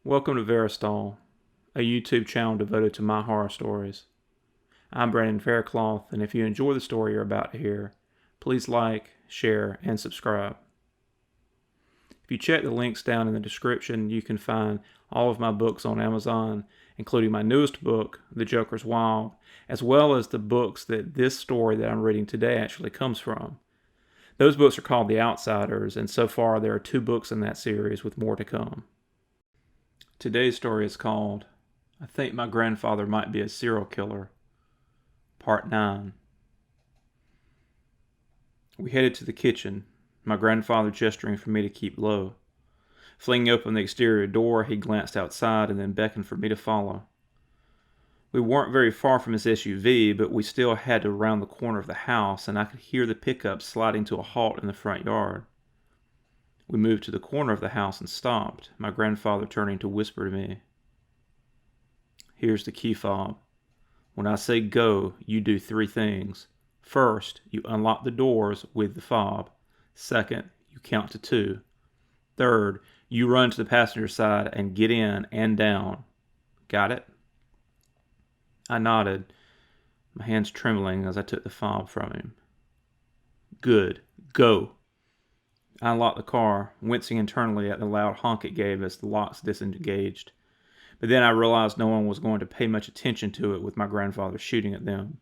Welcome to Verastahl, a YouTube channel devoted to my horror stories. I'm Brandon Faircloth, and if you enjoy the story you're about to hear, please like, share, and subscribe. If you check the links down in the description, you can find all of my books on Amazon, including my newest book, The Joker's Wild, as well as the books that this story that I'm reading today actually comes from. Those books are called The Outsiders, and so far there are 2 books in that series with more to come. Today's story is called I Think My Grandfather Might Be a Serial Killer, Part 9. We headed to the kitchen, my grandfather gesturing for me to keep low. Flinging open the exterior door, he glanced outside and then beckoned for me to follow. We weren't very far from his SUV, but we still had to round the corner of the house, and I could hear the pickup sliding to a halt in the front yard. We moved to the corner of the house and stopped, my grandfather turning to whisper to me. Here's the key fob. When I say go, you do 3 things. First, you unlock the doors with the fob. Second, you count to 2. Third, you run to the passenger side and get in and down. Got it? I nodded, my hands trembling as I took the fob from him. Good. Go. I unlocked the car, wincing internally at the loud honk it gave as the locks disengaged. But then I realized no one was going to pay much attention to it with my grandfather shooting at them.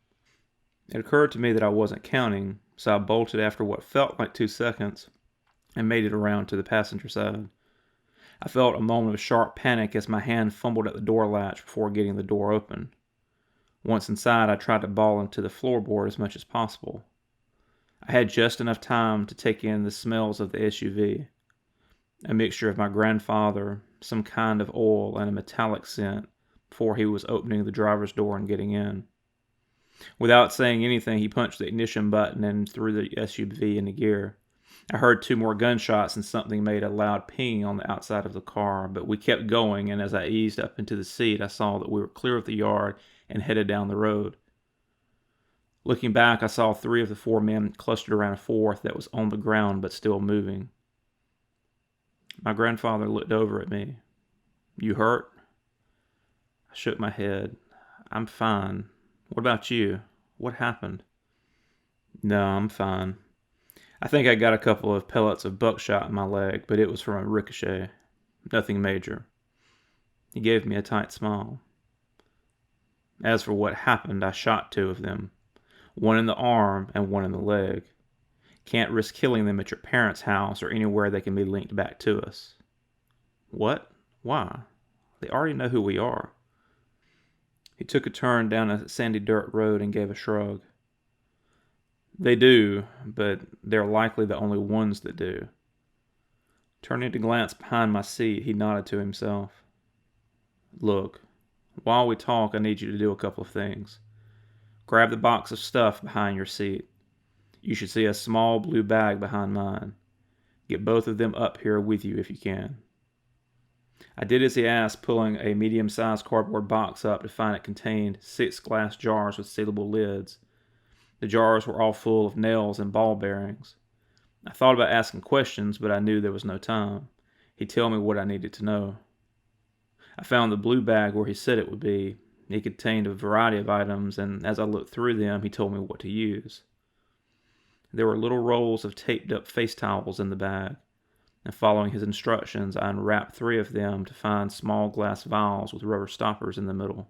It occurred to me that I wasn't counting, so I bolted after what felt like 2 seconds and made it around to the passenger side. I felt a moment of sharp panic as my hand fumbled at the door latch before getting the door open. Once inside, I tried to ball into the floorboard as much as possible. I had just enough time to take in the smells of the SUV. A mixture of my grandfather, some kind of oil, and a metallic scent before he was opening the driver's door and getting in. Without saying anything, he punched the ignition button and threw the SUV into gear. I heard 2 more gunshots and something made a loud ping on the outside of the car, but we kept going, and as I eased up into the seat, I saw that we were clear of the yard and headed down the road. Looking back, I saw 3 of the 4 men clustered around a 4th that was on the ground but still moving. My grandfather looked over at me. You hurt? I shook my head. I'm fine. What about you? What happened? No, I'm fine. I think I got a couple of pellets of buckshot in my leg, but it was from a ricochet. Nothing major. He gave me a tight smile. As for what happened, I shot 2 of them. 1 in the arm and 1 in the leg. Can't risk killing them at your parents' house or anywhere they can be linked back to us. What? Why? They already know who we are. He took a turn down a sandy dirt road and gave a shrug. They do, but they're likely the only ones that do. Turning to glance behind my seat, he nodded to himself. Look, while we talk, I need you to do a couple of things. Grab the box of stuff behind your seat. You should see a small blue bag behind mine. Get both of them up here with you if you can. I did as he asked, pulling a medium-sized cardboard box up to find it contained 6 glass jars with sealable lids. The jars were all full of nails and ball bearings. I thought about asking questions, but I knew there was no time. He'd tell me what I needed to know. I found the blue bag where he said it would be. It contained a variety of items, and as I looked through them, he told me what to use. There were little rolls of taped-up face towels in the bag, and following his instructions, I unwrapped 3 of them to find small glass vials with rubber stoppers in the middle.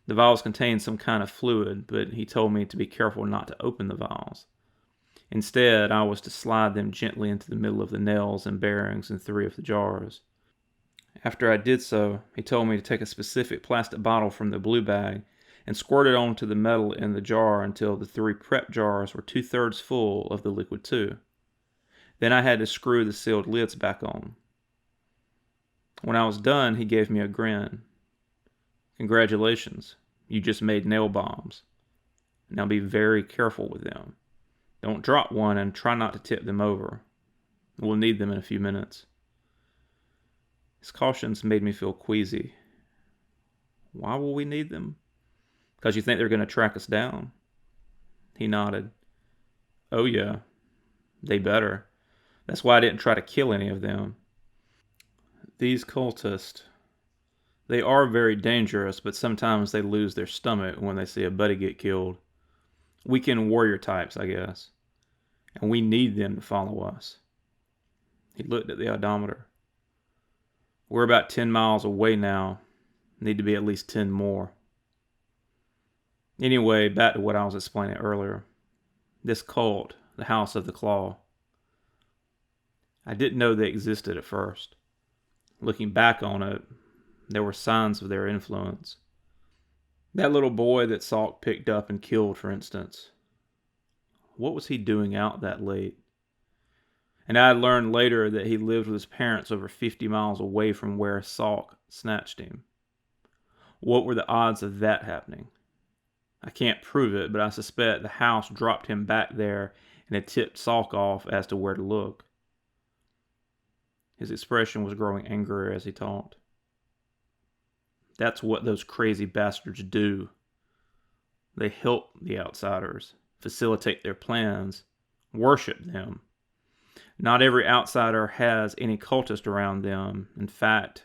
The vials contained some kind of fluid, but he told me to be careful not to open the vials. Instead, I was to slide them gently into the middle of the nails and bearings in 3 of the jars. After I did so, he told me to take a specific plastic bottle from the blue bag and squirt it onto the metal in the jar until the 3 prep jars were 2/3 full of the liquid too. Then I had to screw the sealed lids back on. When I was done, he gave me a grin. Congratulations, you just made nail bombs. Now be very careful with them. Don't drop one and try not to tip them over. We'll need them in a few minutes. His cautions made me feel queasy. Why will we need them? Because you think they're going to track us down? He nodded. Oh yeah, they better. That's why I didn't try to kill any of them. These cultists, They are very dangerous, but sometimes they lose their stomach when they see a buddy get killed. Weekend warrior types, I guess. And we need them to follow us. He looked at the odometer. We're about 10 miles away now. Need to be at least 10 more. Anyway, back to what I was explaining earlier. This cult, the House of the Claw. I didn't know they existed at first. Looking back on it, there were signs of their influence. That little boy that Salk picked up and killed, for instance. What was he doing out that late? And I learned later that he lived with his parents over 50 miles away from where Salk snatched him. What were the odds of that happening? I can't prove it, but I suspect the house dropped him back there and had tipped Salk off as to where to look. His expression was growing angrier as he talked. That's what those crazy bastards do. They help the outsiders, facilitate their plans, worship them. Not every outsider has any cultist around them. In fact,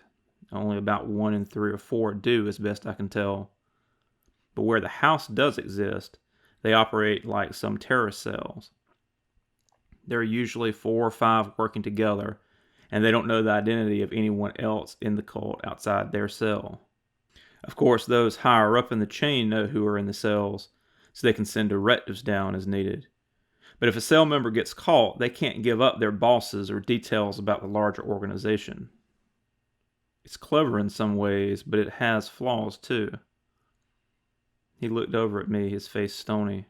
only about 1 in 3 or 4 do, as best I can tell. But where the house does exist, they operate like some terrorist cells. There are usually 4 or 5 working together, and they don't know the identity of anyone else in the cult outside their cell. Of course, those higher up in the chain know who are in the cells, so they can send directives down as needed. But if a cell member gets caught, they can't give up their bosses or details about the larger organization. It's clever in some ways, but it has flaws too. He looked over at me, his face stony.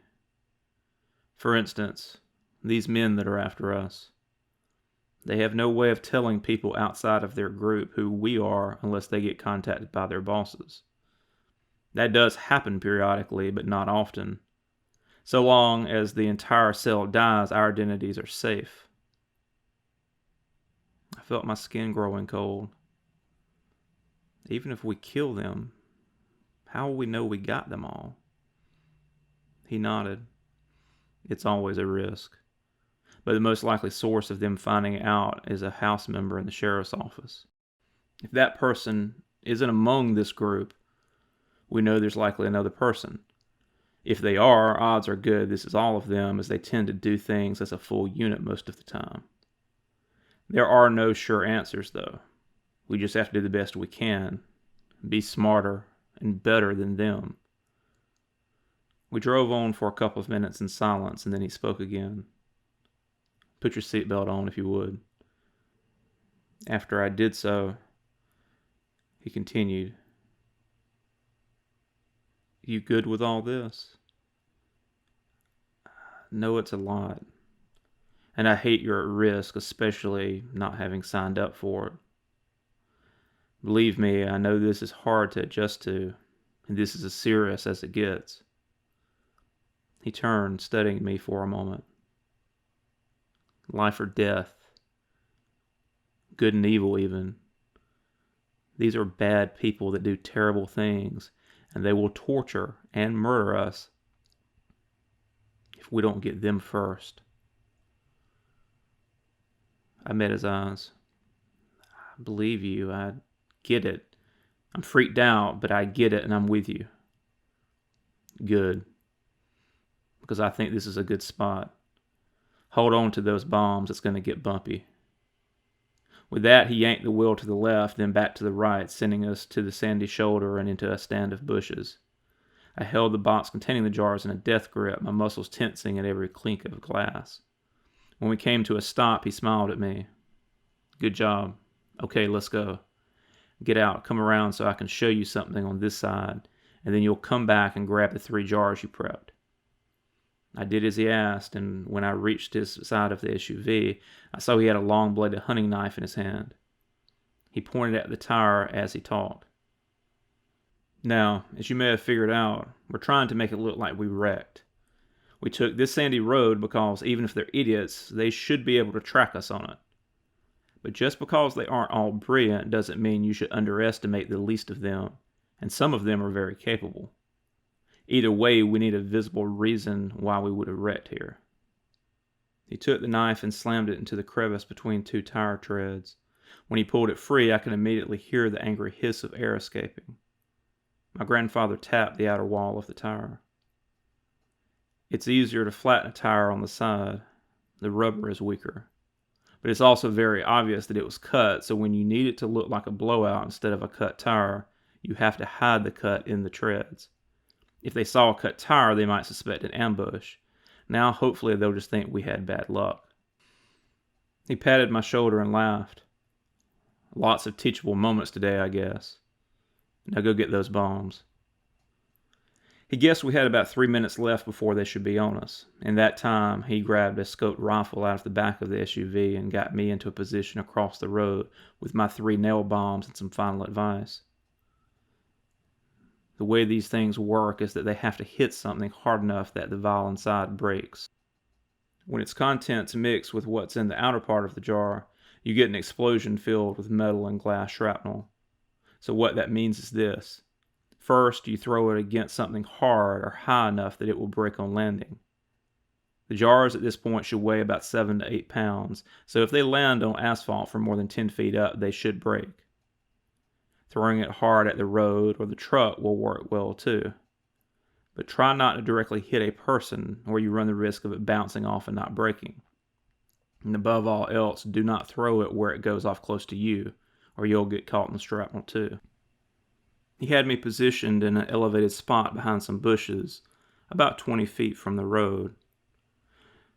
For instance, these men that are after us. They have no way of telling people outside of their group who we are unless they get contacted by their bosses. That does happen periodically, but not often. So long as the entire cell dies, our identities are safe. I felt my skin growing cold. Even if we kill them, how will we know we got them all? He nodded. It's always a risk. But the most likely source of them finding out is a house member in the sheriff's office. If that person isn't among this group, we know there's likely another person. If they are, odds are good this is all of them, as they tend to do things as a full unit most of the time. There are no sure answers, though. We just have to do the best we can, be smarter and better than them. We drove on for a couple of minutes in silence, and then he spoke again. Put your seatbelt on if you would. After I did so, he continued. You good with all this? No, it's a lot. And I hate you're at risk, especially not having signed up for it. Believe me, I know this is hard to adjust to, and this is as serious as it gets. He turned, studying me for a moment. Life or death. Good and evil, even. These are bad people that do terrible things, and they will torture and murder us if we don't get them first. I met his eyes. I believe you. I get it. I'm freaked out, but I get it, and I'm with you. Good. Because I think this is a good spot. Hold on to those bombs. It's going to get bumpy. With that, he yanked the wheel to the left, then back to the right, sending us to the sandy shoulder and into a stand of bushes. I held the box containing the jars in a death grip, my muscles tensing at every clink of glass. When we came to a stop, he smiled at me. Good job. Okay, let's go. Get out, come around so I can show you something on this side, and then you'll come back and grab the 3 jars you prepped. I did as he asked, and when I reached his side of the SUV, I saw he had a long-bladed hunting knife in his hand. He pointed at the tire as he talked. Now, as you may have figured out, we're trying to make it look like we wrecked. We took this sandy road because even if they're idiots, they should be able to track us on it. But just because they aren't all brilliant doesn't mean you should underestimate the least of them, and some of them are very capable. Either way, we need a visible reason why we would have wrecked here. He took the knife and slammed it into the crevice between 2 tire treads. When he pulled it free, I could immediately hear the angry hiss of air escaping. My grandfather tapped the outer wall of the tire. It's easier to flatten a tire on the side. The rubber is weaker. But it's also very obvious that it was cut, so when you need it to look like a blowout instead of a cut tire, you have to hide the cut in the treads. If they saw a cut tire, they might suspect an ambush. Now, hopefully, they'll just think we had bad luck. He patted my shoulder and laughed. Lots of teachable moments today, I guess. Now go get those bombs. He guessed we had about 3 minutes left before they should be on us. In that time, he grabbed a scoped rifle out of the back of the SUV and got me into a position across the road with my 3 nail bombs and some final advice. The way these things work is that they have to hit something hard enough that the vial inside breaks. When its contents mix with what's in the outer part of the jar, you get an explosion filled with metal and glass shrapnel. So what that means is this. First, you throw it against something hard or high enough that it will break on landing. The jars at this point should weigh about 7 to 8 pounds, so if they land on asphalt from more than 10 feet up, they should break. Throwing it hard at the road or the truck will work well too. But try not to directly hit a person, or you run the risk of it bouncing off and not breaking. And above all else, do not throw it where it goes off close to you, or you'll get caught in the shrapnel too. He had me positioned in an elevated spot behind some bushes, about 20 feet from the road.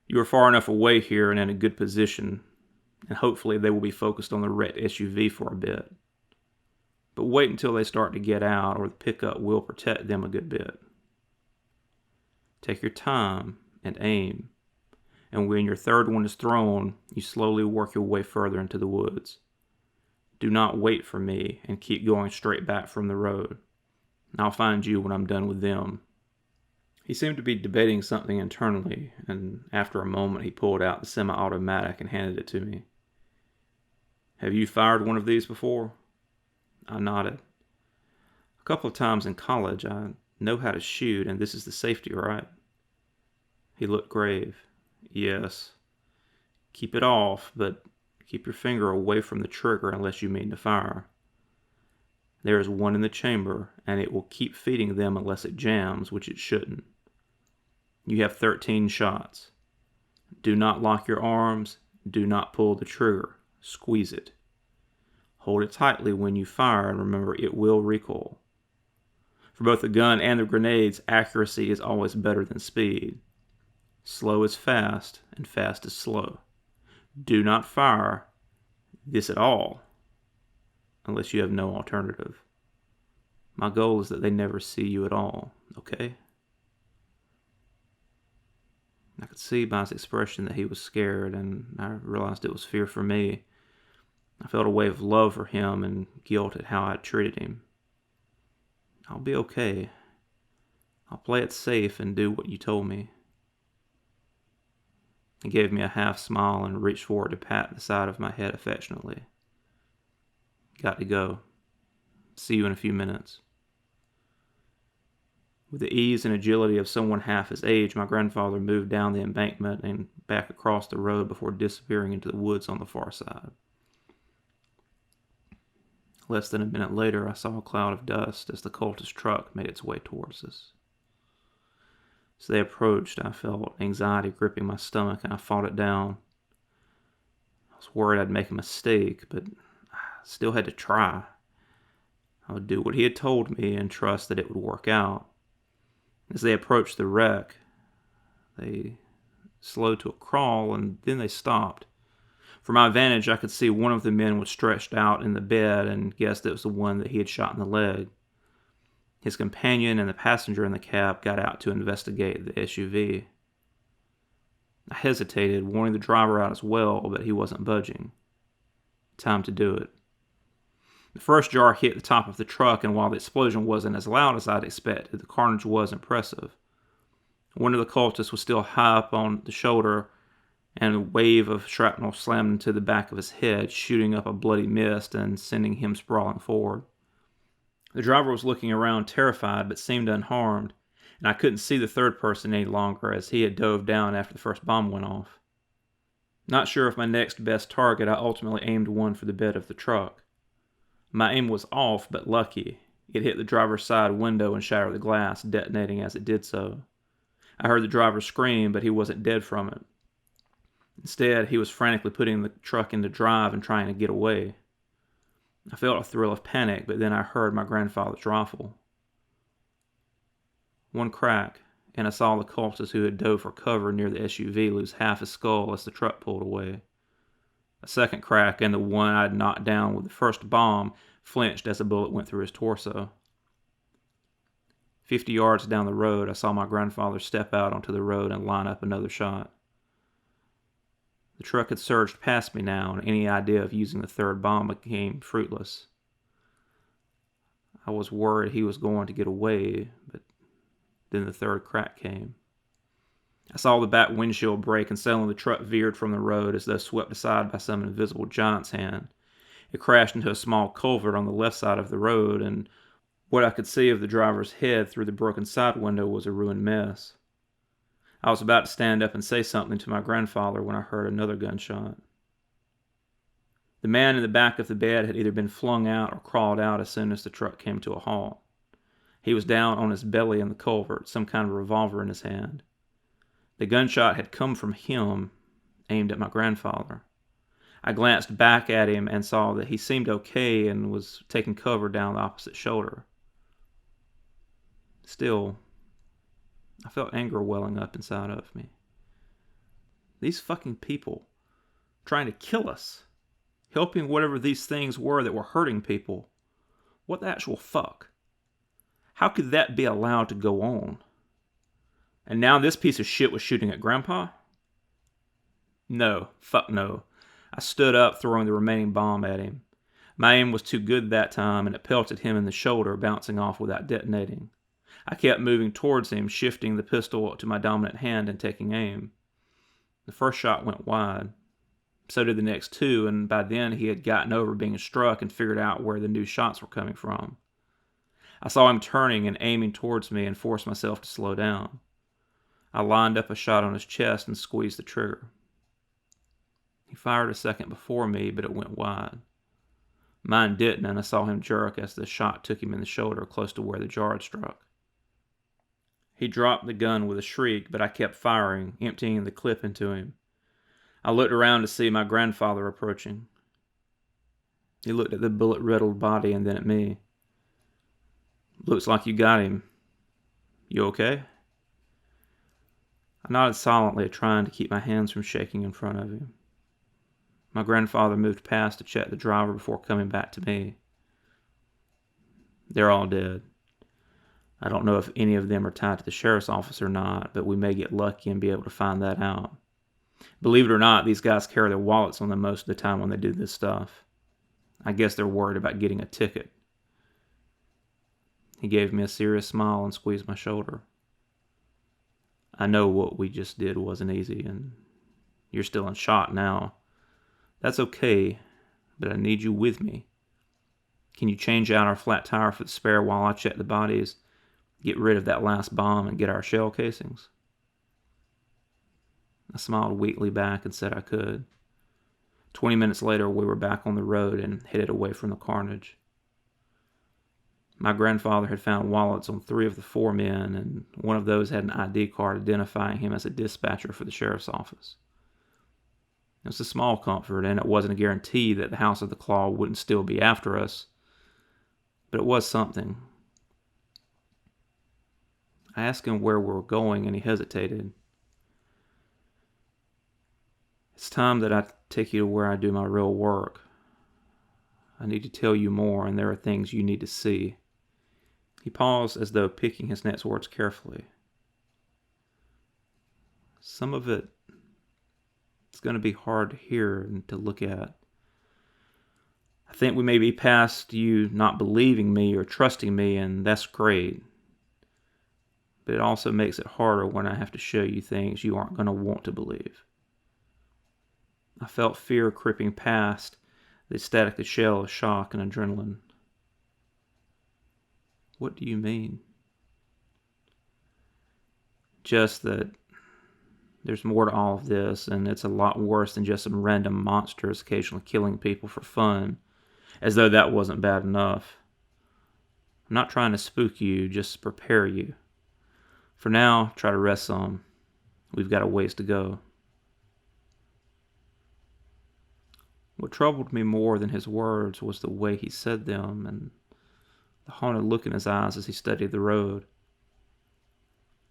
You are far enough away here and in a good position, and hopefully they will be focused on the wrecked SUV for a bit. But wait until they start to get out, or the pickup will protect them a good bit. Take your time and aim, and when your third one is thrown, you slowly work your way further into the woods. Do not wait for me and keep going straight back from the road. I'll find you when I'm done with them. He seemed to be debating something internally, and after a moment he pulled out the semi-automatic and handed it to me. Have you fired one of these before? I nodded. A couple of times in college. I know how to shoot, and this is the safety, right? He looked grave. Yes. Keep it off, but keep your finger away from the trigger unless you mean to fire. There is one in the chamber, and it will keep feeding them unless it jams, which it shouldn't. You have 13 shots. Do not lock your arms. Do not pull the trigger. Squeeze it. Hold it tightly when you fire, and remember it will recoil. For both the gun and the grenades, accuracy is always better than speed. Slow is fast, and fast is slow. Do not fire this at all, unless you have no alternative. My goal is that they never see you at all, okay? I could see by his expression that he was scared, and I realized it was fear for me. I felt a wave of love for him and guilt at how I had treated him. I'll be okay. I'll play it safe and do what you told me. He gave me a half smile and reached forward to pat the side of my head affectionately. Got to go. See you in a few minutes. With the ease and agility of someone half his age, my grandfather moved down the embankment and back across the road before disappearing into the woods on the far side. Less than a minute later, I saw a cloud of dust as the cultist truck made its way towards us. As they approached, I felt anxiety gripping my stomach, and I fought it down. I was worried I'd make a mistake, but I still had to try. I would do what he had told me and trust that it would work out. As they approached the wreck, they slowed to a crawl, and then they stopped. From my vantage, I could see one of the men was stretched out in the bed and guessed it was the one that he had shot in the leg. His companion and the passenger in the cab got out to investigate the SUV. I hesitated, wanting the driver out as well, but he wasn't budging. Time to do it. The first jar hit the top of the truck, and while the explosion wasn't as loud as I'd expected, the carnage was impressive. One of the cultists was still high up on the shoulder, and a wave of shrapnel slammed into the back of his head, shooting up a bloody mist and sending him sprawling forward. The driver was looking around terrified, but seemed unharmed, and I couldn't see the third person any longer as he had dove down after the first bomb went off. Not sure of my next best target, I ultimately aimed one for the bed of the truck. My aim was off, but lucky. It hit the driver's side window and shattered the glass, detonating as it did so. I heard the driver scream, but he wasn't dead from it. Instead, he was frantically putting the truck into drive and trying to get away. I felt a thrill of panic, but then I heard my grandfather's rifle. One crack, and I saw the cultist who had dove for cover near the SUV lose half his skull as the truck pulled away. A second crack, and the one I had knocked down with the first bomb flinched as a bullet went through his torso. 50 yards down the road, I saw my grandfather step out onto the road and line up another shot. The truck had surged past me now, and any idea of using the third bomb became fruitless. I was worried he was going to get away, but then the third crack came. I saw the back windshield break, and suddenly the truck veered from the road as though swept aside by some invisible giant's hand. It crashed into a small culvert on the left side of the road, and what I could see of the driver's head through the broken side window was a ruined mess. I was about to stand up and say something to my grandfather when I heard another gunshot. The man in the back of the bed had either been flung out or crawled out as soon as the truck came to a halt. He was down on his belly in the culvert, some kind of revolver in his hand. The gunshot had come from him, aimed at my grandfather. I glanced back at him and saw that he seemed okay and was taking cover down the opposite shoulder. Still, I felt anger welling up inside of me. These fucking people, trying to kill us, helping whatever these things were that were hurting people. What the actual fuck? How could that be allowed to go on? And now this piece of shit was shooting at Grandpa? No, fuck no. I stood up, throwing the remaining bomb at him. My aim was too good that time, and it pelted him in the shoulder, bouncing off without detonating. I kept moving towards him, shifting the pistol to my dominant hand and taking aim. The first shot went wide. So did the next two, and by then he had gotten over being struck and figured out where the new shots were coming from. I saw him turning and aiming towards me and forced myself to slow down. I lined up a shot on his chest and squeezed the trigger. He fired a second before me, but it went wide. Mine didn't, and I saw him jerk as the shot took him in the shoulder close to where the jar had struck. He dropped the gun with a shriek, but I kept firing, emptying the clip into him. I looked around to see my grandfather approaching. He looked at the bullet-riddled body and then at me. "Looks like you got him. You okay?" I nodded silently, trying to keep my hands from shaking in front of him. My grandfather moved past to check the driver before coming back to me. "They're all dead. I don't know if any of them are tied to the sheriff's office or not, but we may get lucky and be able to find that out. Believe it or not, these guys carry their wallets on them most of the time when they do this stuff. I guess they're worried about getting a ticket." He gave me a serious smile and squeezed my shoulder. "I know what we just did wasn't easy, and you're still in shock now. That's okay, but I need you with me. Can you change out our flat tire for the spare while I check the bodies, get rid of that last bomb, and get our shell casings?" I smiled weakly back and said I could. 20 minutes later, we were back on the road and headed away from the carnage. My grandfather had found wallets on 3 of the 4 men, and one of those had an ID card identifying him as a dispatcher for the sheriff's office. It was a small comfort, and it wasn't a guarantee that the House of the Claw wouldn't still be after us, but it was something. I asked him where we were going, and he hesitated. "It's time that I take you to where I do my real work. I need to tell you more, and there are things you need to see." He paused as though picking his next words carefully. "Some of it is going to be hard to hear and to look at. I think we may be past you not believing me or trusting me, and that's great. But it also makes it harder when I have to show you things you aren't going to want to believe." I felt fear creeping past the static shell of shock and adrenaline. "What do you mean?" "Just that There's more to all of this, and it's a lot worse than just some random monsters occasionally killing people for fun, as though that wasn't bad enough. I'm not trying to spook you, just prepare you. For now, try to rest some. We've got a ways to go. What troubled me more than his words was the way he said them and the haunted look in his eyes as he studied the road.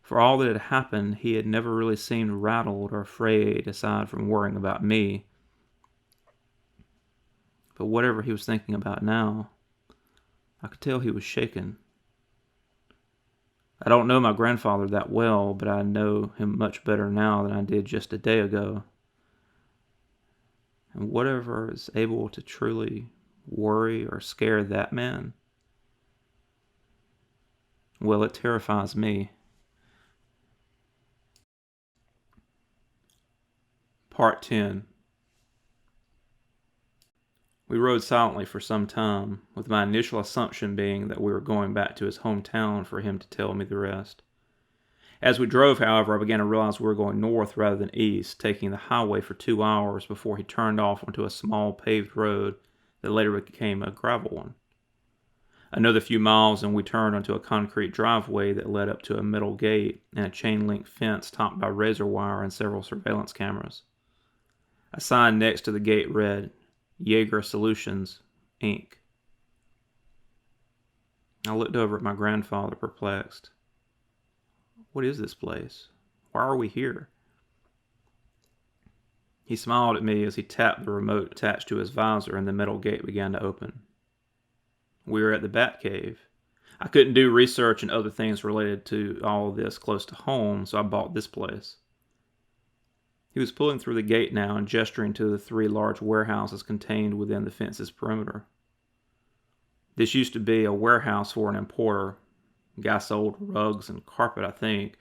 For all that had happened, he had never really seemed rattled or afraid, aside from worrying about me. But whatever he was thinking about now, I could tell he was shaken. I don't know my grandfather that well, but I know him much better now than I did just a day ago. And whatever is able to truly worry or scare that man, well, it terrifies me. Part 10. We rode silently for some time, with my initial assumption being that we were going back to his hometown for him to tell me the rest. As we drove, however, I began to realize we were going north rather than east, taking the highway for 2 hours before he turned off onto a small paved road that later became a gravel one. Another few miles and we turned onto a concrete driveway that led up to a metal gate and a chain-link fence topped by razor wire and several surveillance cameras. A sign next to the gate read, Jaeger Solutions, Inc. I looked over at my grandfather, perplexed. What is this place? Why are we here? He smiled at me as he tapped the remote attached to his visor and the metal gate began to open. We were at the Bat Cave. I couldn't do research and other things related to all of this close to home, so I bought this place. He was pulling through the gate now and gesturing to the 3 large warehouses contained within the fence's perimeter. This used to be a warehouse for an importer. The guy sold rugs and carpet, I think,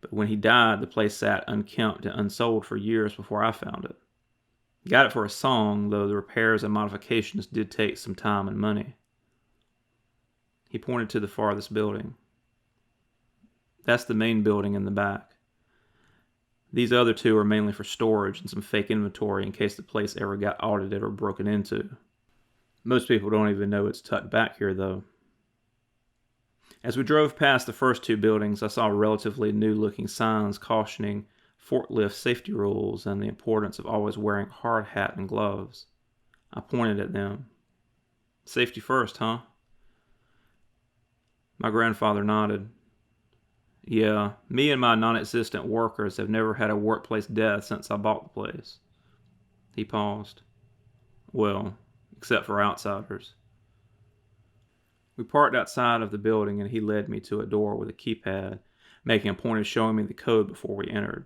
but when he died, the place sat unkempt and unsold for years before I found it. Got it for a song, though the repairs and modifications did take some time and money. He pointed to the farthest building. That's the main building in the back. These other 2 are mainly for storage and some fake inventory in case the place ever got audited or broken into. Most people don't even know it's tucked back here, though. As we drove past the first 2 buildings, I saw relatively new-looking signs cautioning forklift safety rules and the importance of always wearing a hard hat and gloves. I pointed at them. Safety first, huh? My grandfather nodded. Yeah, me and my non-existent workers have never had a workplace death since I bought the place. He paused. Well, except for outsiders. We parked outside of the building and he led me to a door with a keypad, making a point of showing me the code before we entered.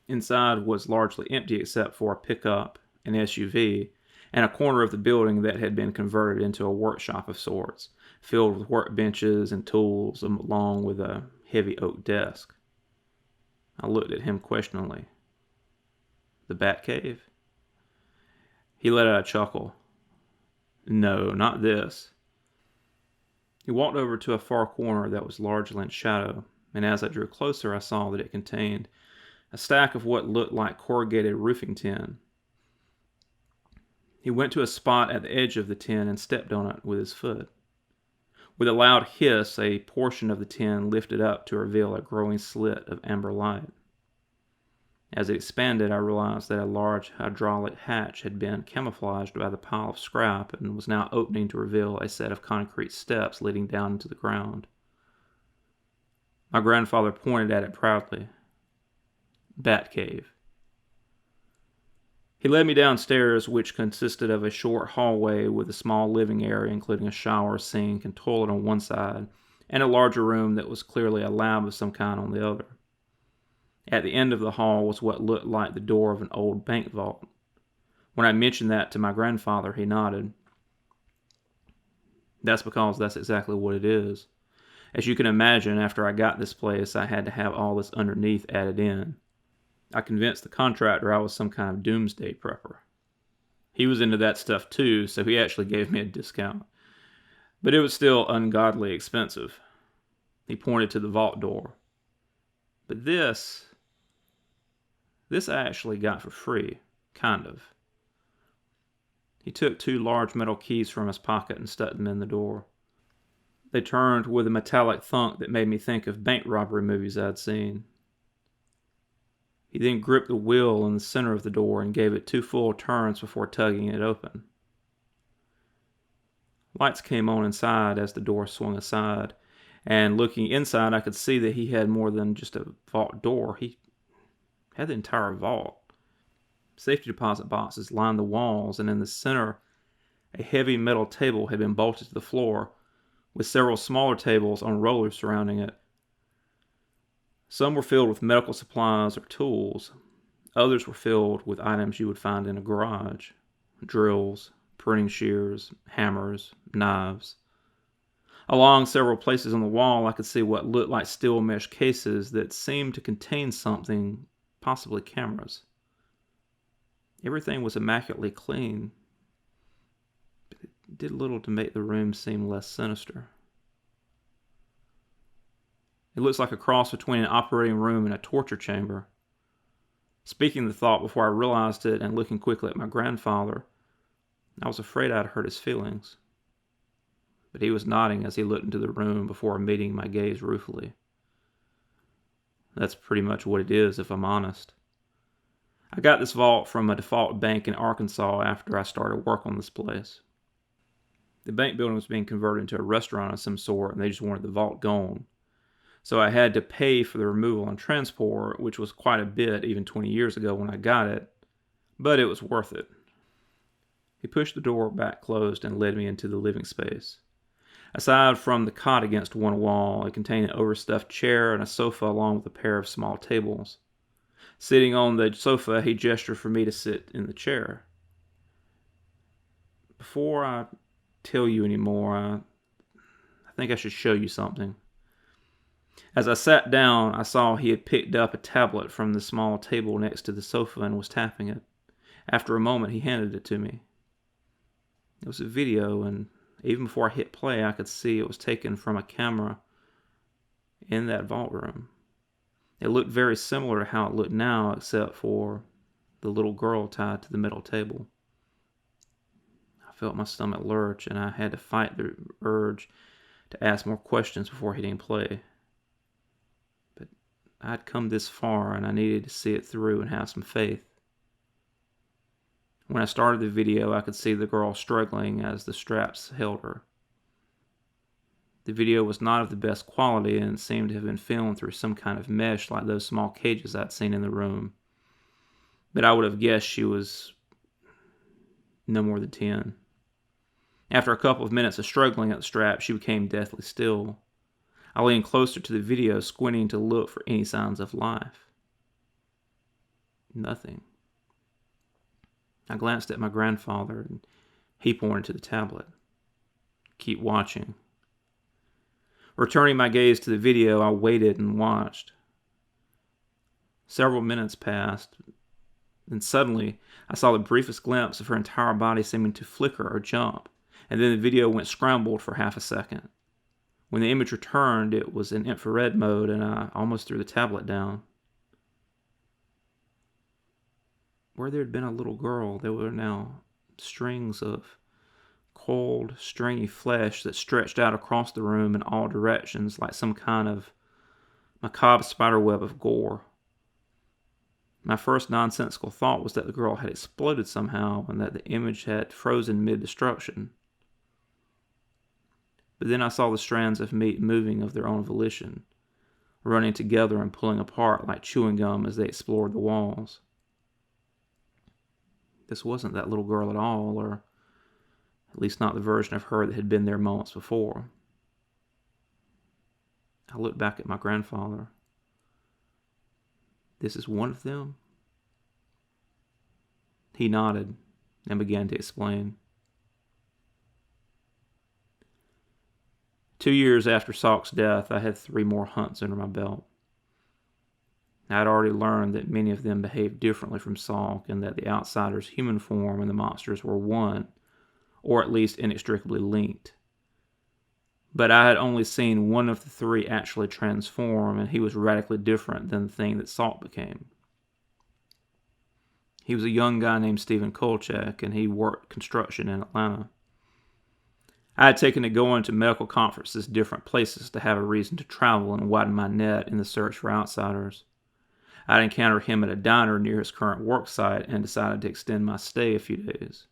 Inside was largely empty except for a pickup, an SUV, and a corner of the building that had been converted into a workshop of sorts, filled with workbenches and tools along with a heavy oak desk. I looked at him questioningly. The Bat Cave? He let out a chuckle. No, not this. He walked over to a far corner that was largely in shadow, and as I drew closer I saw that it contained a stack of what looked like corrugated roofing tin. He went to a spot at the edge of the tin and stepped on it with his foot. With a loud hiss, a portion of the tin lifted up to reveal a growing slit of amber light. As it expanded, I realized that a large hydraulic hatch had been camouflaged by the pile of scrap and was now opening to reveal a set of concrete steps leading down into the ground. My grandfather pointed at it proudly. Bat Cave. He led me downstairs, which consisted of a short hallway with a small living area including a shower, sink, and toilet on one side, and a larger room that was clearly a lab of some kind on the other. At the end of the hall was what looked like the door of an old bank vault. When I mentioned that to my grandfather, he nodded. That's because that's exactly what it is. As you can imagine, after I got this place, I had to have all this underneath added in. I convinced the contractor I was some kind of doomsday prepper. He was into that stuff too, so he actually gave me a discount. But it was still ungodly expensive. He pointed to the vault door. But this This I actually got for free, kind of. He took 2 large metal keys from his pocket and stuck them in the door. They turned with a metallic thunk that made me think of bank robbery movies I'd seen. He then gripped the wheel in the center of the door and gave it 2 full turns before tugging it open. Lights came on inside as the door swung aside, and looking inside I could see that he had more than just a vault door. He had the entire vault. Safety deposit boxes lined the walls, and in the center a heavy metal table had been bolted to the floor, with several smaller tables on rollers surrounding it. Some were filled with medical supplies or tools. Others were filled with items you would find in a garage: drills, pruning shears, hammers, knives. Along several places on the wall I could see what looked like steel mesh cases that seemed to contain something, possibly cameras. Everything was immaculately clean, but it did little to make the room seem less sinister. It looks like a cross between an operating room and a torture chamber. Speaking the thought before I realized it and looking quickly at my grandfather, I was afraid I'd hurt his feelings. But he was nodding as he looked into the room before meeting my gaze ruefully. That's pretty much what it is, if I'm honest. I got this vault from a default bank in Arkansas after I started work on this place. The bank building was being converted into a restaurant of some sort, and they just wanted the vault gone. So I had to pay for the removal and transport, which was quite a bit even 20 years ago when I got it, but it was worth it. He pushed the door back closed and led me into the living space. Aside from the cot against one wall, it contained an overstuffed chair and a sofa along with a pair of small tables. Sitting on the sofa, he gestured for me to sit in the chair. Before I tell you any more, I think I should show you something. As I sat down, I saw he had picked up a tablet from the small table next to the sofa and was tapping it. After a moment, he handed it to me. It was a video, and even before I hit play, I could see it was taken from a camera in that vault room. It looked very similar to how it looked now, except for the little girl tied to the metal table. I felt my stomach lurch, and I had to fight the urge to ask more questions before hitting play. But I'd come this far, and I needed to see it through and have some faith. When I started the video, I could see the girl struggling as the straps held her. The video was not of the best quality and seemed to have been filmed through some kind of mesh like those small cages I'd seen in the room. But I would have guessed she was no more than 10. After a couple of minutes of struggling at the strap, she became deathly still. I leaned closer to the video, squinting to look for any signs of life. Nothing. I glanced at my grandfather, and he pointed to the tablet. Keep watching. Returning my gaze to the video, I waited and watched. Several minutes passed, and suddenly I saw the briefest glimpse of her entire body seeming to flicker or jump, and then the video went scrambled for half a second. When the image returned, it was in infrared mode, and I almost threw the tablet down. Where there had been a little girl, there were now strings of cold, stringy flesh that stretched out across the room in all directions like some kind of macabre spiderweb of gore. My first nonsensical thought was that the girl had exploded somehow and that the image had frozen mid-destruction. But then I saw the strands of meat moving of their own volition, running together and pulling apart like chewing gum as they explored the walls. This wasn't that little girl at all, or at least not the version of her that had been there moments before. I looked back at my grandfather. This is one of them? He nodded and began to explain. 2 years after Salk's death, I had 3 more hunts under my belt. I had already learned that many of them behaved differently from Salk, and that the outsider's human form and the monsters were one, or at least inextricably linked. But I had only seen one of the 3 actually transform, and he was radically different than the thing that Salk became. He was a young guy named Stephen Kolchak, and he worked construction in Atlanta. I had taken to going to medical conferences different places to have a reason to travel and widen my net in the search for outsiders. I'd encountered him at a diner near his current work site and decided to extend my stay a few days.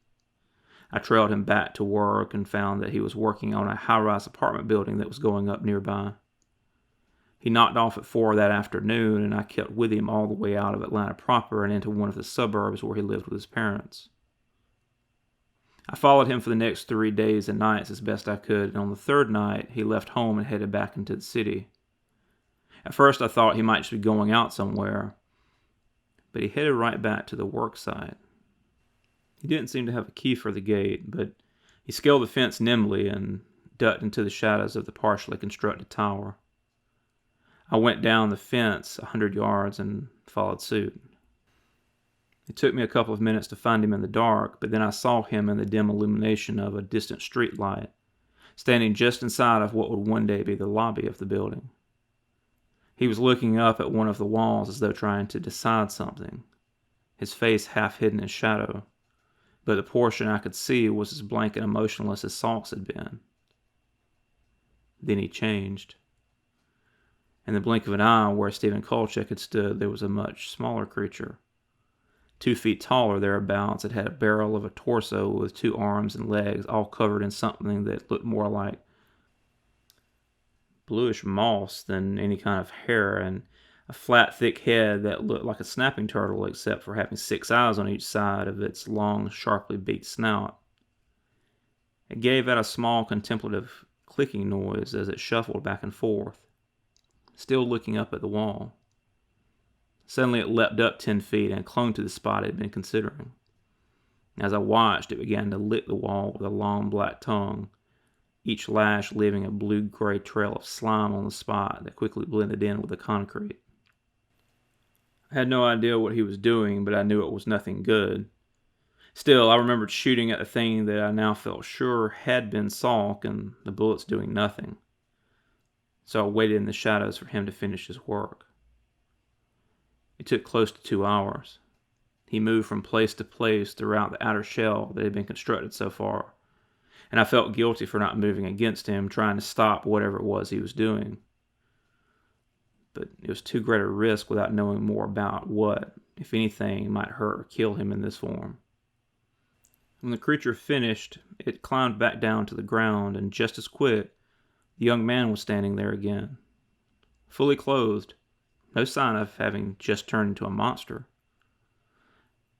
I trailed him back to work and found that he was working on a high-rise apartment building that was going up nearby. He knocked off at 4 that afternoon, and I kept with him all the way out of Atlanta proper and into one of the suburbs where he lived with his parents. I followed him for the next 3 days and nights as best I could, and on the third night, he left home and headed back into the city. At first, I thought he might just be going out somewhere, but he headed right back to the work site. He didn't seem to have a key for the gate, but he scaled the fence nimbly and ducked into the shadows of the partially constructed tower. I went down the fence 100 yards and followed suit. It took me a couple of minutes to find him in the dark, but then I saw him in the dim illumination of a distant street light, standing just inside of what would one day be the lobby of the building. He was looking up at one of the walls as though trying to decide something, his face half hidden in shadow, but the portion I could see was as blank and emotionless as Salk's had been. Then he changed. In the blink of an eye, where Stephen Kolchak had stood, there was a much smaller creature. 2 feet taller thereabouts, it had a barrel of a torso with 2 arms and legs, all covered in something that looked more like bluish moss than any kind of hair, and a flat, thick head that looked like a snapping turtle except for having 6 eyes on each side of its long, sharply beaked snout. It gave out a small, contemplative clicking noise as it shuffled back and forth, still looking up at the wall. Suddenly it leapt up 10 feet and clung to the spot it had been considering. As I watched, it began to lick the wall with a long black tongue, each lash leaving a blue-gray trail of slime on the spot that quickly blended in with the concrete. I had no idea what he was doing, but I knew it was nothing good. Still, I remembered shooting at the thing that I now felt sure had been Salk, and the bullets doing nothing. So I waited in the shadows for him to finish his work. It took close to 2 hours. He moved from place to place throughout the outer shell that had been constructed so far, and I felt guilty for not moving against him, trying to stop whatever it was he was doing. But it was too great a risk without knowing more about what, if anything, might hurt or kill him in this form. When the creature finished, it climbed back down to the ground, and just as quick, the young man was standing there again, fully clothed, no sign of having just turned into a monster.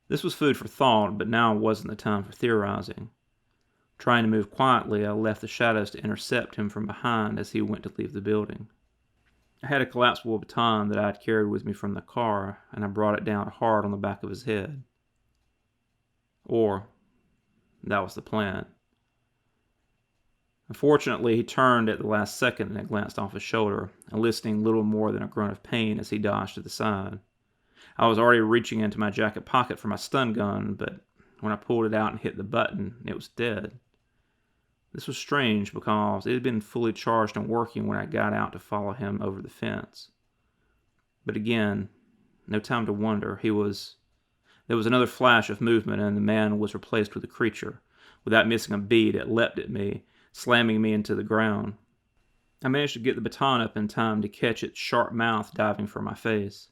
This was food for thought, but now wasn't the time for theorizing. Trying to move quietly, I left the shadows to intercept him from behind as he went to leave the building. I had a collapsible baton that I had carried with me from the car, and I brought it down hard on the back of his head. Or, that was the plan. Unfortunately, he turned at the last second and glanced off his shoulder, eliciting little more than a grunt of pain as he dodged to the side. I was already reaching into my jacket pocket for my stun gun, but when I pulled it out and hit the button, it was dead. This was strange because it had been fully charged and working when I got out to follow him over the fence. But again, no time to wonder. There was another flash of movement, and the man was replaced with a creature. Without missing a beat, it leapt at me, slamming me into the ground. I managed to get the baton up in time to catch its sharp mouth diving for my face.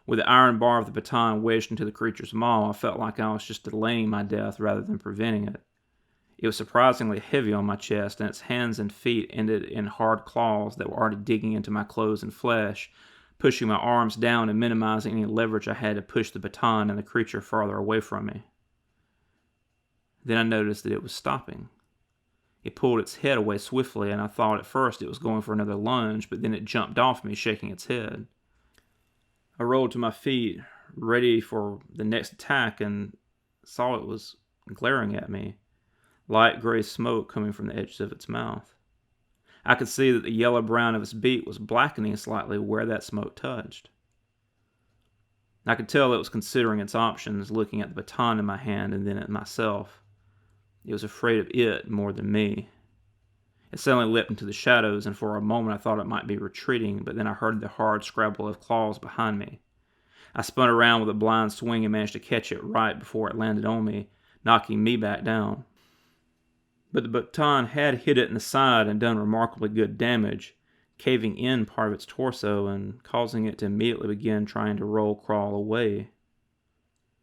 With the iron bar of the baton wedged into the creature's maw, I felt like I was just delaying my death rather than preventing it. It was surprisingly heavy on my chest, and its hands and feet ended in hard claws that were already digging into my clothes and flesh, pushing my arms down and minimizing any leverage I had to push the baton and the creature farther away from me. Then I noticed that it was stopping. It pulled its head away swiftly, and I thought at first it was going for another lunge, but then it jumped off me, shaking its head. I rolled to my feet, ready for the next attack, and saw it was glaring at me, light gray smoke coming from the edges of its mouth. I could see that the yellow-brown of its beak was blackening slightly where that smoke touched. I could tell it was considering its options, looking at the baton in my hand and then at myself. It was afraid of it more than me. It suddenly leapt into the shadows, and for a moment I thought it might be retreating, but then I heard the hard scrabble of claws behind me. I spun around with a blind swing and managed to catch it right before it landed on me, knocking me back down. But the baton had hit it in the side and done remarkably good damage, caving in part of its torso and causing it to immediately begin trying to crawl away.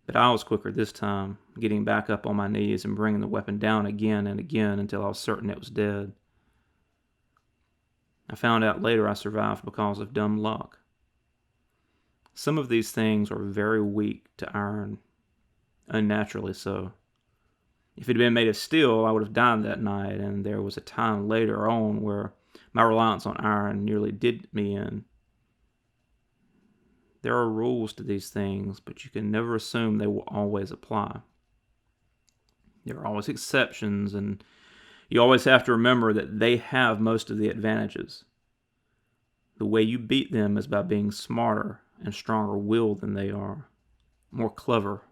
But I was quicker this time, getting back up on my knees and bringing the weapon down again and again until I was certain it was dead. I found out later I survived because of dumb luck. Some of these things are very weak to iron, unnaturally so. If it had been made of steel, I would have died that night, and there was a time later on where my reliance on iron nearly did me in. There are rules to these things, but you can never assume they will always apply. There are always exceptions, and you always have to remember that they have most of the advantages. The way you beat them is by being smarter and stronger-willed than they are, more clever.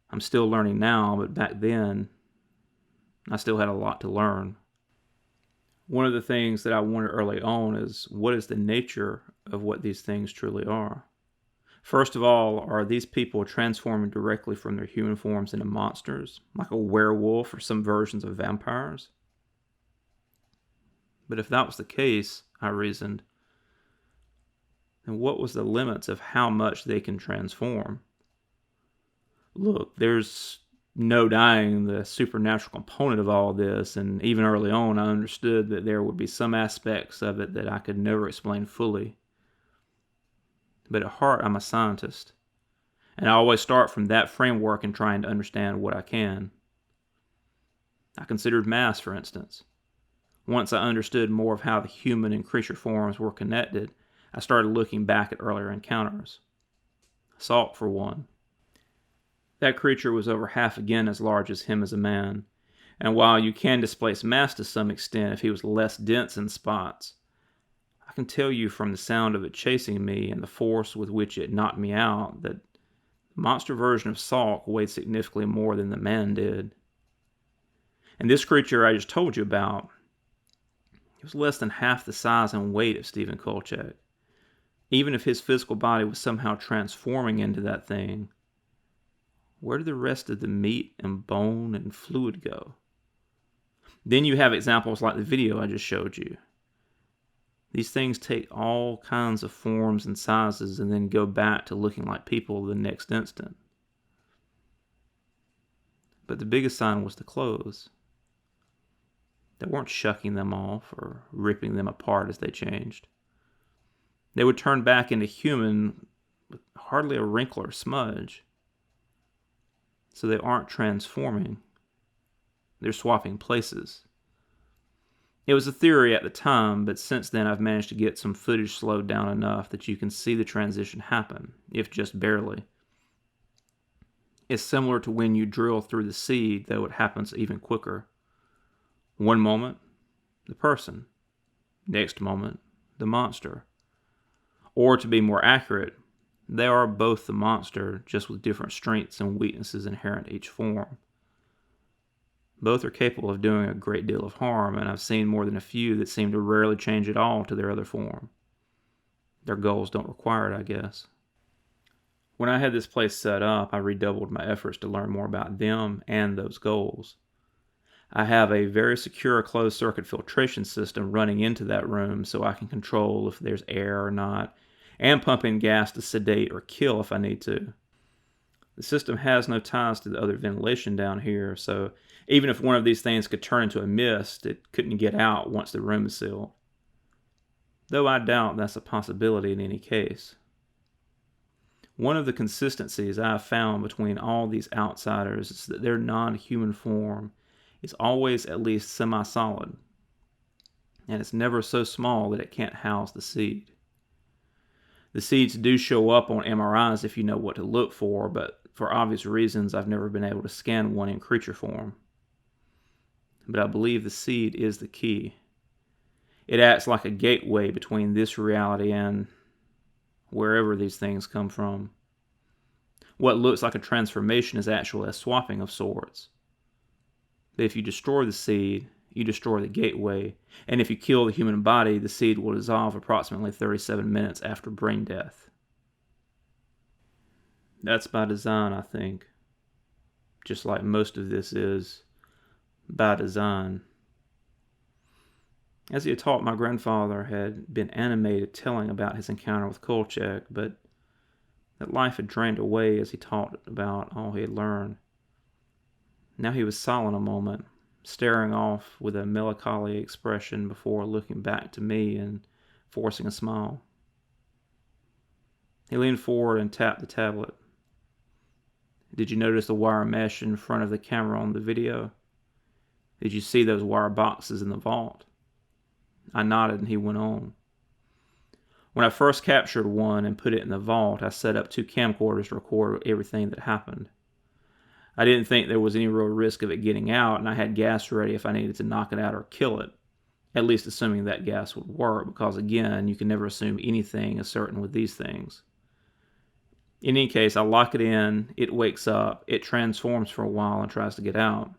I'm still learning now, but back then, I still had a lot to learn. One of the things that I wondered early on is, what is the nature of what these things truly are? First of all, are these people transforming directly from their human forms into monsters, like a werewolf or some versions of vampires? But if that was the case, I reasoned, then what was the limits of how much they can transform? Look, there's no denying the supernatural component of all this, and even early on I understood that there would be some aspects of it that I could never explain fully. But at heart, I'm a scientist, and I always start from that framework in trying to understand what I can. I considered mass, for instance. Once I understood more of how the human and creature forms were connected, I started looking back at earlier encounters. Salk, for one. That creature was over half again as large as him as a man, and while you can displace mass to some extent if he was less dense in spots, I can tell you from the sound of it chasing me and the force with which it knocked me out that the monster version of Salk weighed significantly more than the man did. And this creature I just told you about, he was less than half the size and weight of Stephen Kolchak. Even if his physical body was somehow transforming into that thing, where did the rest of the meat and bone and fluid go? Then you have examples like the video I just showed you. These things take all kinds of forms and sizes and then go back to looking like people the next instant. But the biggest sign was the clothes. They weren't shucking them off or ripping them apart as they changed. They would turn back into human with hardly a wrinkle or smudge. So they aren't transforming. They're swapping places. It was a theory at the time, but since then I've managed to get some footage slowed down enough that you can see the transition happen, if just barely. It's similar to when you drill through the seed, though it happens even quicker. One moment, the person. Next moment, the monster. Or to be more accurate, they are both the monster, just with different strengths and weaknesses inherent to each form. Both are capable of doing a great deal of harm, and I've seen more than a few that seem to rarely change at all to their other form. Their goals don't require it, I guess. When I had this place set up, I redoubled my efforts to learn more about them and those goals. I have a very secure closed-circuit filtration system running into that room so I can control if there's air or not, and pump in gas to sedate or kill if I need to. The system has no ties to the other ventilation down here, so even if one of these things could turn into a mist, it couldn't get out once the room is sealed. Though I doubt that's a possibility in any case. One of the consistencies I have found between all these outsiders is that their non-human form is always at least semi-solid, and it's never so small that it can't house the seed. The seeds do show up on MRIs if you know what to look for, but for obvious reasons I've never been able to scan one in creature form. But I believe the seed is the key. It acts like a gateway between this reality and wherever these things come from. What looks like a transformation is actually a swapping of sorts. But if you destroy the seed, you destroy the gateway, and if you kill the human body, the seed will dissolve approximately 37 minutes after brain death. That's by design, I think. Just like most of this is by design. As he had talked, my grandfather had been animated telling about his encounter with Kolchak, but that life had drained away as he talked about all he had learned. Now he was silent a moment, staring off with a melancholy expression before looking back to me and forcing a smile. He leaned forward and tapped the tablet. Did you notice the wire mesh in front of the camera on the video? Did you see those wire boxes in the vault? I nodded and he went on. When I first captured one and put it in the vault, I set up 2 camcorders to record everything that happened. I didn't think there was any real risk of it getting out, and I had gas ready if I needed to knock it out or kill it, at least assuming that gas would work, because again, you can never assume anything is certain with these things. In any case, I lock it in, it wakes up, it transforms for a while and tries to get out.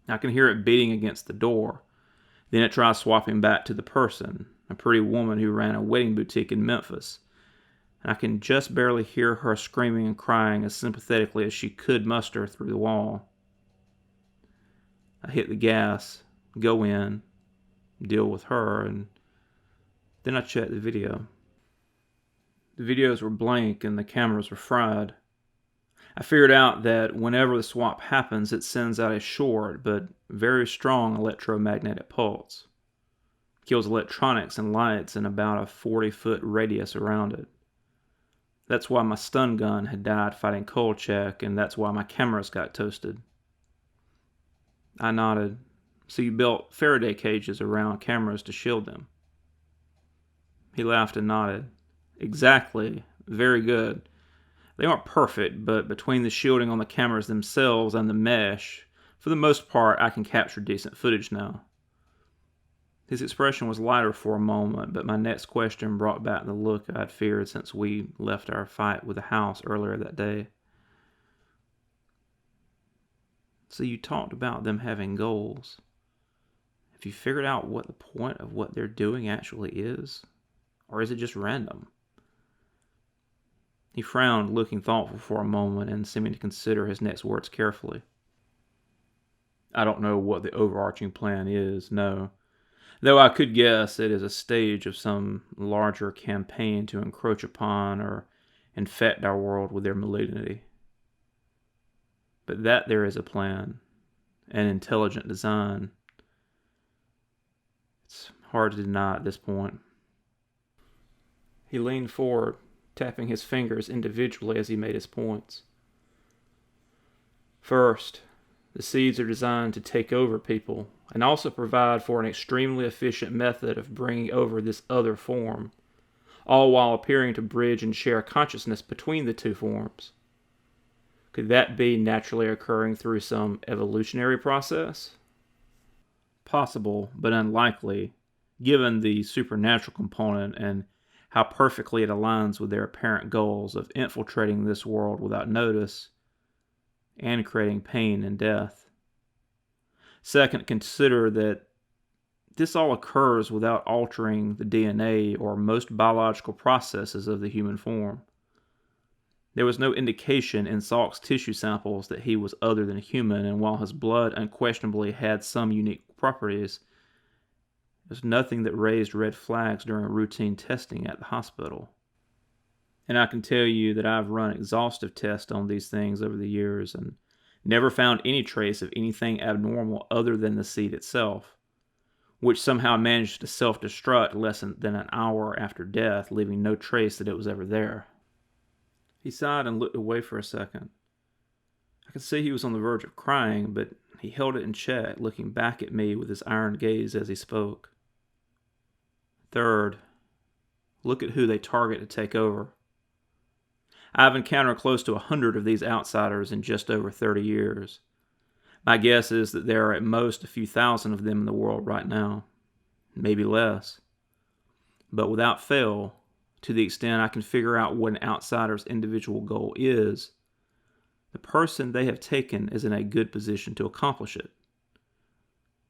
I can hear it beating against the door. Then it tries swapping back to the person, a pretty woman who ran a wedding boutique in Memphis. And I can just barely hear her screaming and crying as sympathetically as she could muster through the wall. I hit the gas, go in, deal with her, and then I check the video. The videos were blank and the cameras were fried. I figured out that whenever the swap happens, it sends out a short but very strong electromagnetic pulse. It kills electronics and lights in about a 40-foot radius around it. That's why my stun gun had died fighting Kolchak, and that's why my cameras got toasted. I nodded. So you built Faraday cages around cameras to shield them? He laughed and nodded. Exactly. Very good. They aren't perfect, but between the shielding on the cameras themselves and the mesh, for the most part, I can capture decent footage now. His expression was lighter for a moment, but my next question brought back the look I'd feared since we left our fight with the house earlier that day. So you talked about them having goals. Have you figured out what the point of what they're doing actually is? Or is it just random? He frowned, looking thoughtful for a moment and seeming to consider his next words carefully. I don't know what the overarching plan is, no. Though I could guess it is a stage of some larger campaign to encroach upon or infect our world with their malignity. But that there is a plan, an intelligent design, it's hard to deny at this point. He leaned forward, tapping his fingers individually as he made his points. First, the seeds are designed to take over people and also provide for an extremely efficient method of bringing over this other form, all while appearing to bridge and share consciousness between the 2 forms. Could that be naturally occurring through some evolutionary process? Possible, but unlikely, given the supernatural component and how perfectly it aligns with their apparent goals of infiltrating this world without notice and creating pain and death. Second, consider that this all occurs without altering the DNA or most biological processes of the human form. There was no indication in Salk's tissue samples that he was other than human, and while his blood unquestionably had some unique properties, there's nothing that raised red flags during routine testing at the hospital. And I can tell you that I've run exhaustive tests on these things over the years and never found any trace of anything abnormal other than the seed itself, which somehow managed to self-destruct less than an hour after death, leaving no trace that it was ever there. He sighed and looked away for a second. I could see he was on the verge of crying, but he held it in check, looking back at me with his iron gaze as he spoke. Third, look at who they target to take over. I've encountered close to 100 of these outsiders in just over 30 years. My guess is that there are at most a few thousand of them in the world right now, maybe less. But without fail, to the extent I can figure out what an outsider's individual goal is, the person they have taken is in a good position to accomplish it.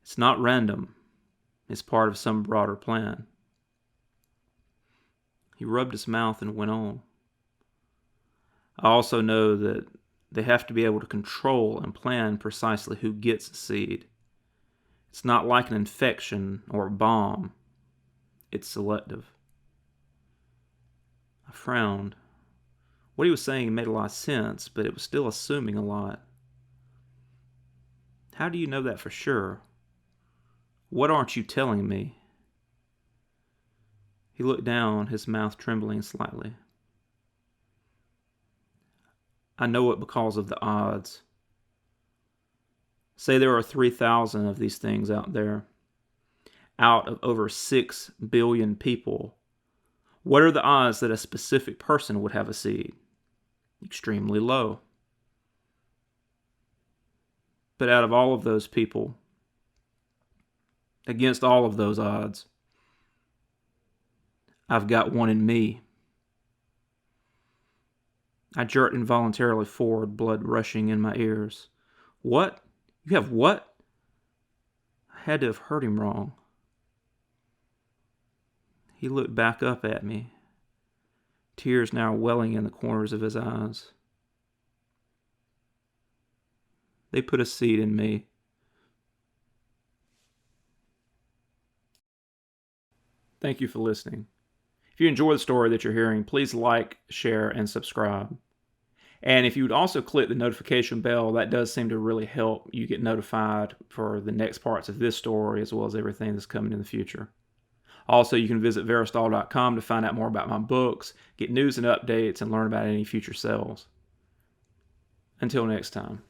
It's not random. It's part of some broader plan. He rubbed his mouth and went on. I also know that they have to be able to control and plan precisely who gets a seed. It's not like an infection or a bomb. It's selective. I frowned. What he was saying made a lot of sense, but it was still assuming a lot. How do you know that for sure? What aren't you telling me? He looked down, his mouth trembling slightly. I know it because of the odds. Say there are 3,000 of these things out there. Out of over 6 billion people, what are the odds that a specific person would have a seed? Extremely low. But out of all of those people, against all of those odds, I've got one in me. I jerked involuntarily forward, blood rushing in my ears. What? You have what? I had to have heard him wrong. He looked back up at me, tears now welling in the corners of his eyes. They put a seed in me. Thank you for listening. If you enjoy the story that you're hearing, please like, share, and subscribe. And if you would also click the notification bell, that does seem to really help you get notified for the next parts of this story as well as everything that's coming in the future. Also, you can visit Verastahl.com to find out more about my books, get news and updates, and learn about any future sales. Until next time.